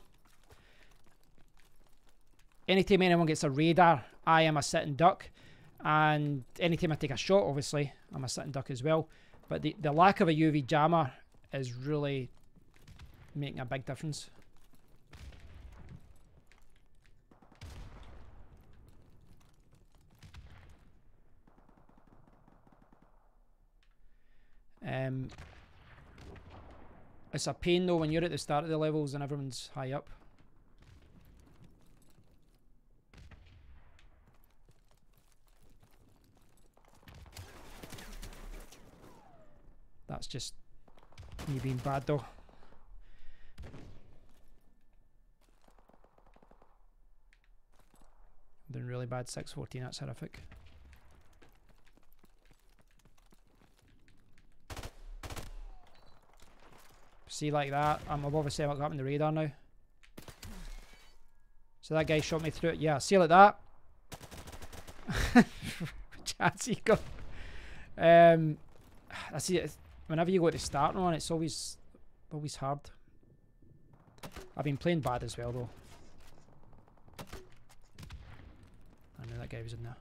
anytime anyone gets a radar, I am a sitting duck. And anytime I take a shot, obviously, I'm a sitting duck as well. But the lack of a UV jammer is really making a big difference. It's a pain though when you're at the start of the levels and everyone's high up. That's just me being bad though. I'm doing really bad. 614, that's horrific. See, like that, I'm obviously up in the radar now. So that guy shot me through it. Yeah, see, like that. Chance he got. I see it. Whenever you go to start on, it's always hard. I've been playing bad as well though. I knew that guy was in there.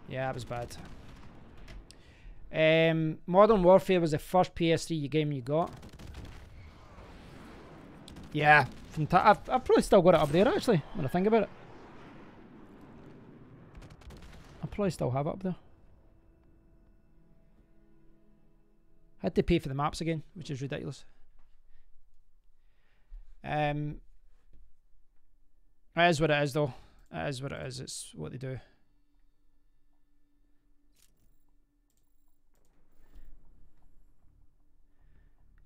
Yeah, that was bad. Modern Warfare was the first PS3 game you got. Yeah, I've probably still got it up there actually, when I think about it. I probably still have it up there. I had to pay for the maps again, which is ridiculous. It is what it is though. It is what it is, it's what they do.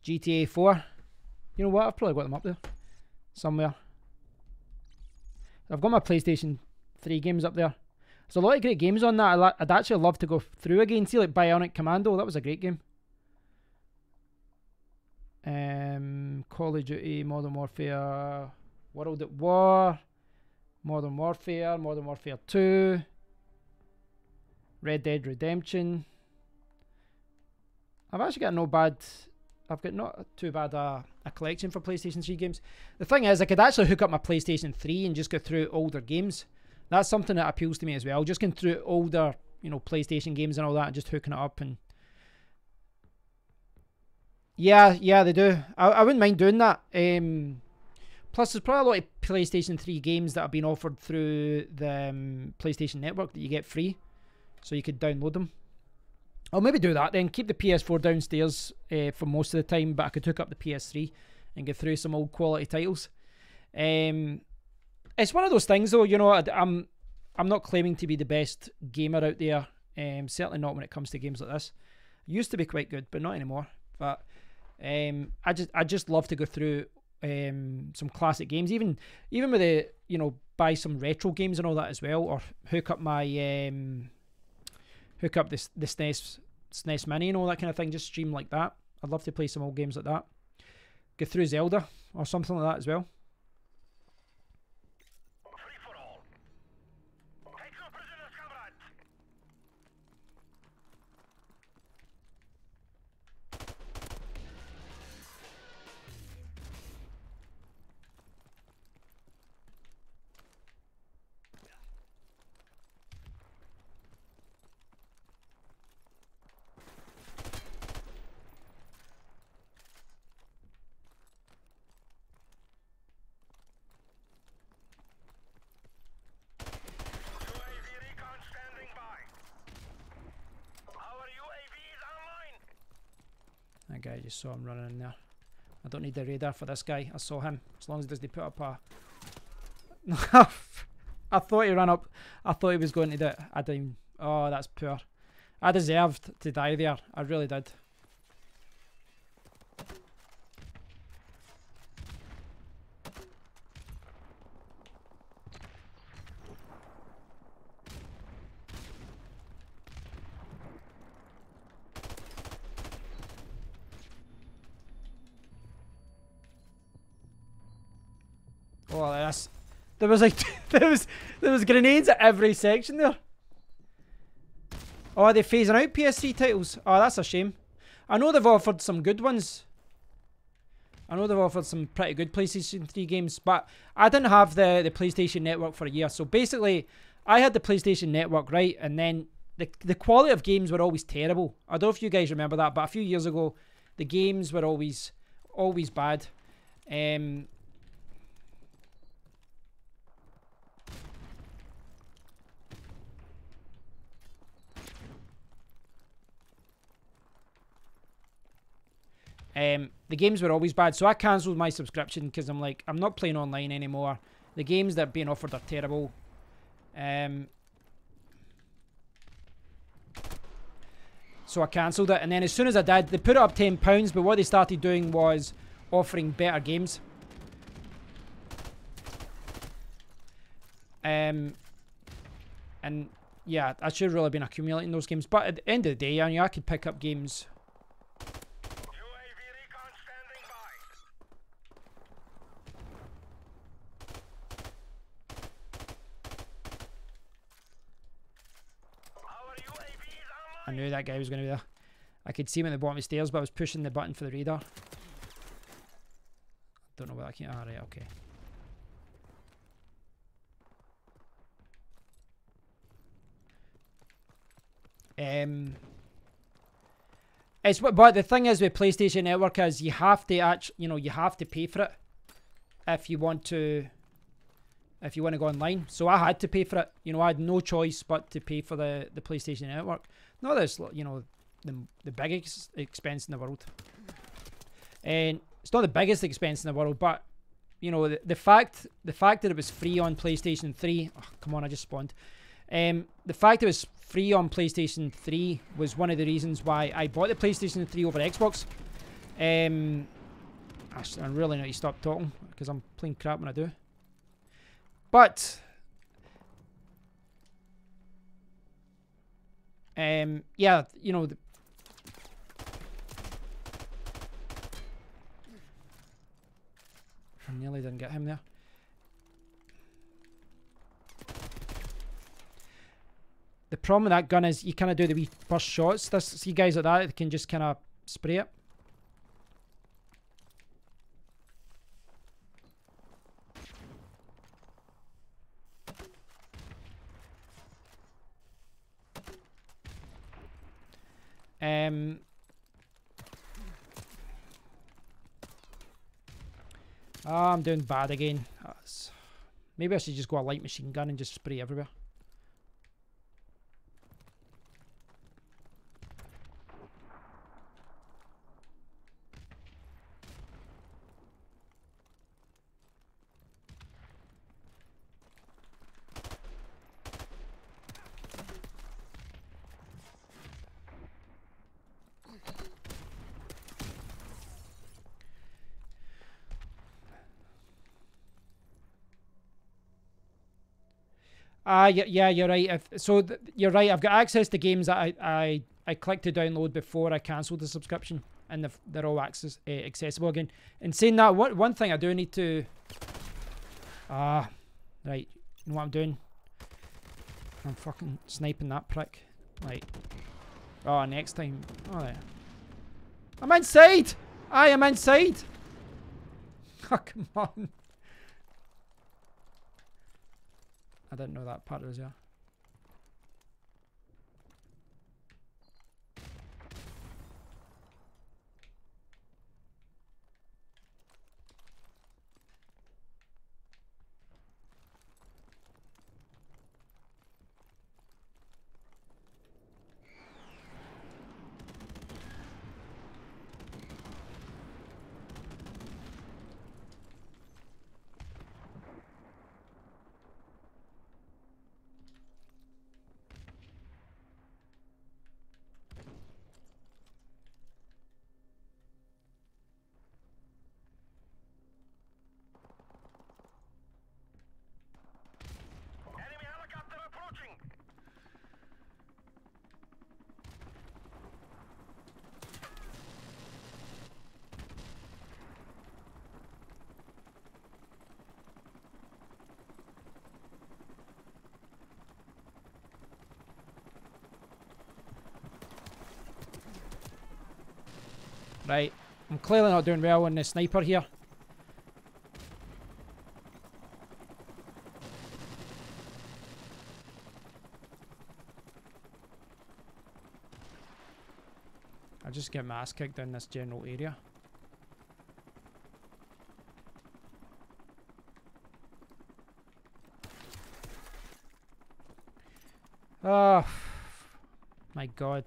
GTA 4. You know what? I've probably got them up there somewhere. I've got my PlayStation 3 games up there. There's a lot of great games on that. I'd actually love to go through again. See, like Bionic Commando. That was a great game. Call of Duty, Modern Warfare, World at War, Modern Warfare 2, Red Dead Redemption. I've actually got no bad... I've got not too bad a collection for PlayStation 3 games. The thing is, I could actually hook up my PlayStation 3 and just go through older games. That's something that appeals to me as well. Just going through older, you know, PlayStation games and all that and just hooking it up. And yeah, they do. I wouldn't mind doing that. Plus, there's probably a lot of PlayStation 3 games that have been offered through the PlayStation Network that you get free. So you could download them. I'll maybe do that then. Keep the PS4 downstairs for most of the time, but I could hook up the PS3 and get through some old quality titles. And It's one of those things, though. You know, I'm not claiming to be the best gamer out there. Certainly not when it comes to games like this. Used to be quite good, but not anymore. But I just love to go through some classic games, even with the, you know, buy some retro games and all that as well, or hook up the SNES Mini and all that kind of thing. Just stream like that. I'd love to play some old games like that. Go through Zelda or something like that as well. That guy, just saw him running in there. I don't need the radar for this guy. I saw him. As long as he doesn't put up a... I thought he ran up. I thought he was going to do it. I didn't... Oh, that's poor. I deserved to die there. I really did. Oh, that's... There was like... there was grenades at every section there. Oh, are they phasing out PS3 titles? Oh, that's a shame. I know they've offered some good ones. I know they've offered some pretty good PlayStation 3 games, but I didn't have the PlayStation Network for a year. So basically, I had the PlayStation Network, right? And then the quality of games were always terrible. I don't know if you guys remember that, but a few years ago, the games were always bad. The games were always bad, so I cancelled my subscription because I'm like, I'm not playing online anymore. The games that are being offered are terrible. So I cancelled it, and then as soon as I did, they put it up £10, but what they started doing was offering better games. And yeah, I should have really been accumulating those games, but at the end of the day, I could pick up games. I knew that guy was going to be there. I could see him at the bottom of the stairs, but I was pushing the button for the radar. Don't know where that came. Ah, right, okay. But the thing is with PlayStation Network is you have to you have to pay for it if you want to go online. So I had to pay for it. You know, I had no choice but to pay for the PlayStation Network. Not that it's, you know, the biggest expense in the world. And it's not the biggest expense in the world, but you know, the fact that it was free on PlayStation 3. Oh, come on, I just spawned. The fact it was free on PlayStation 3 was one of the reasons why I bought the PlayStation 3 over Xbox. I really need to stop talking because I'm playing crap when I do. But yeah, you know, I nearly didn't get him there. The problem with that gun is you kind of do the wee burst shots. See guys like that can just kind of spray it. Oh, I'm doing bad again. Maybe I should just go a light machine gun and just spray everywhere. Yeah, you're right. You're right. I've got access to games that I clicked to download before I cancelled the subscription, and they're all accessible again. And saying that, one thing I do need to... right. You know what I'm doing? I'm fucking sniping that prick. Like... Oh, next time. Oh, yeah. I'm inside! I am inside! Oh, come on. I didn't know that part was there. Enemy helicopter approaching. Right. I'm clearly not doing well on the sniper here. I just get my ass kicked in this general area. Oh, my God.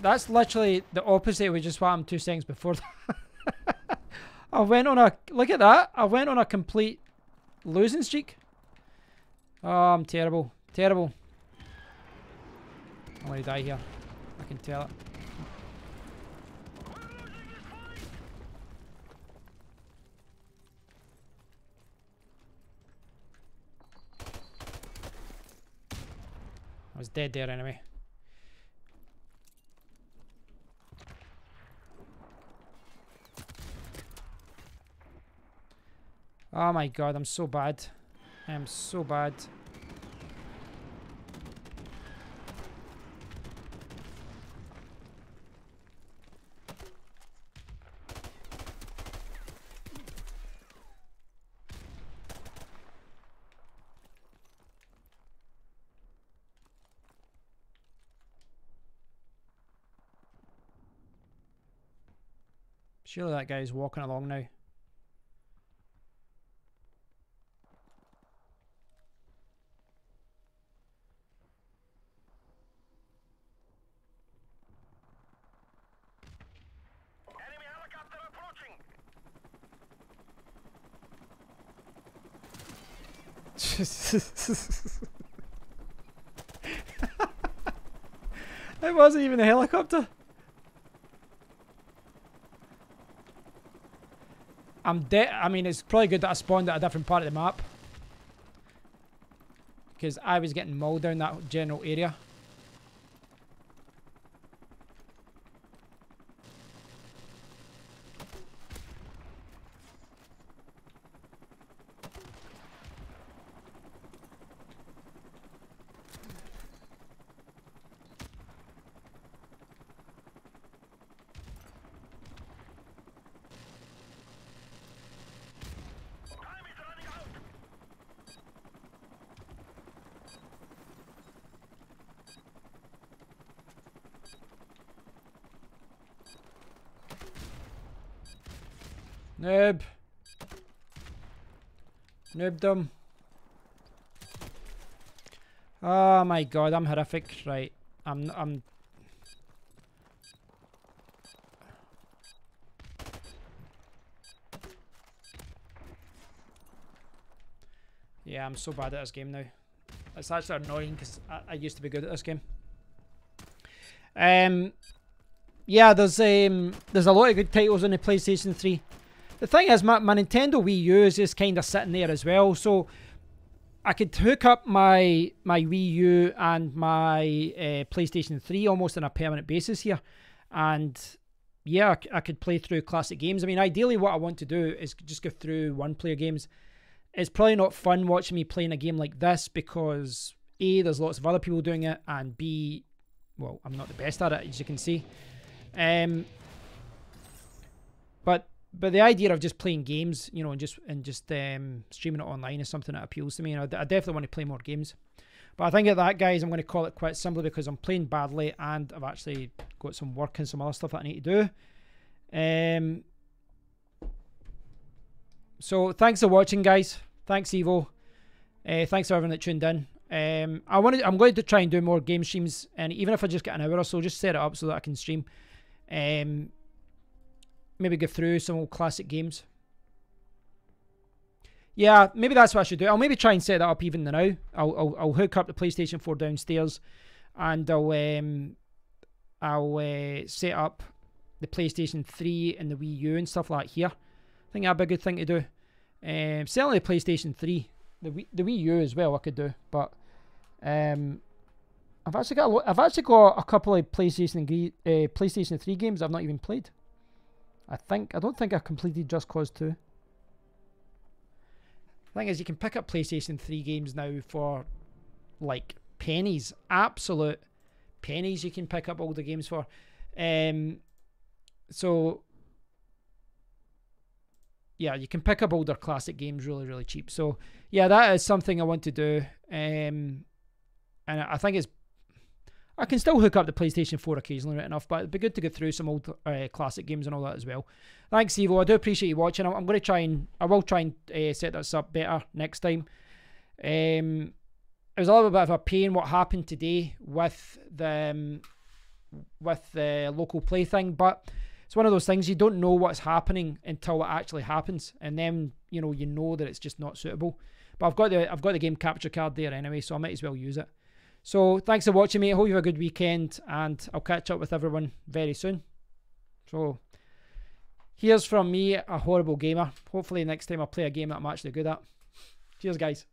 That's literally the opposite of just what I'm 2 seconds before that. I went on a... Look at that. I went on a complete losing streak. Oh, I'm terrible. Terrible. I'm going to die here. I can tell it. I was dead there anyway. Oh my God, I'm so bad. I am so bad. Surely that guy's walking along now. Enemy helicopter approaching. It wasn't even a helicopter. I'm dead. I mean, it's probably good that I spawned at a different part of the map, because I was getting mauled down that general area. Time is running out. Noob. Noobdom. Oh my god, I'm horrific. Right. I'm yeah, I'm so bad at this game now. It's actually annoying because I used to be good at this game. Yeah, there's a lot of good titles on the PlayStation 3. The thing is, my Nintendo Wii U is just kind of sitting there as well, so I could hook up my Wii U and my PlayStation 3 almost on a permanent basis here, and yeah, I could play through classic games. I mean, ideally what I want to do is just go through one-player games. It's probably not fun watching me playing a game like this because A, there's lots of other people doing it, and B, well, I'm not the best at it, as you can see. But the idea of just playing games, you know, and just streaming it online is something that appeals to me, and I definitely want to play more games. But I think at that, guys, I'm going to call it quits simply because I'm playing badly and I've actually got some work and some other stuff that I need to do. So thanks for watching, guys. Thanks, Evo. Thanks to everyone that tuned in. I'm going to try and do more game streams, and even if I just get an hour or so, just set it up so that I can stream. Maybe go through some old classic games. Yeah, maybe that's what I should do. I'll maybe try and set that up even now. I'll hook up the PlayStation 4 downstairs, and I'll set up the PlayStation 3 and the Wii U and stuff like here. I think that'd be a good thing to do. Certainly the PlayStation 3, the Wii U as well I could do, but I've actually got a couple of PlayStation 3 games I've not even played. I don't think I completed Just Cause 2. The thing is, you can pick up PlayStation 3 games now for like pennies, absolute pennies. You can pick up older games for. So yeah, you can pick up older classic games really, really cheap. So yeah, that is something I want to do. And I think I can still hook up the PlayStation 4 occasionally, right enough, but it'd be good to go through some old classic games and all that as well. Thanks, Evo. I do appreciate you watching. I will try and set this up better next time. It was a little bit of a pain what happened today with the local play thing, but it's one of those things, you don't know what's happening until it actually happens, and then you know that it's just not suitable. But I've got the game capture card there anyway, so I might as well use it. So thanks for watching, mate. I hope you have a good weekend, and I'll catch up with everyone very soon. So here's from me, a horrible gamer. Hopefully next time I'll play a game that I'm actually good at. Cheers, guys.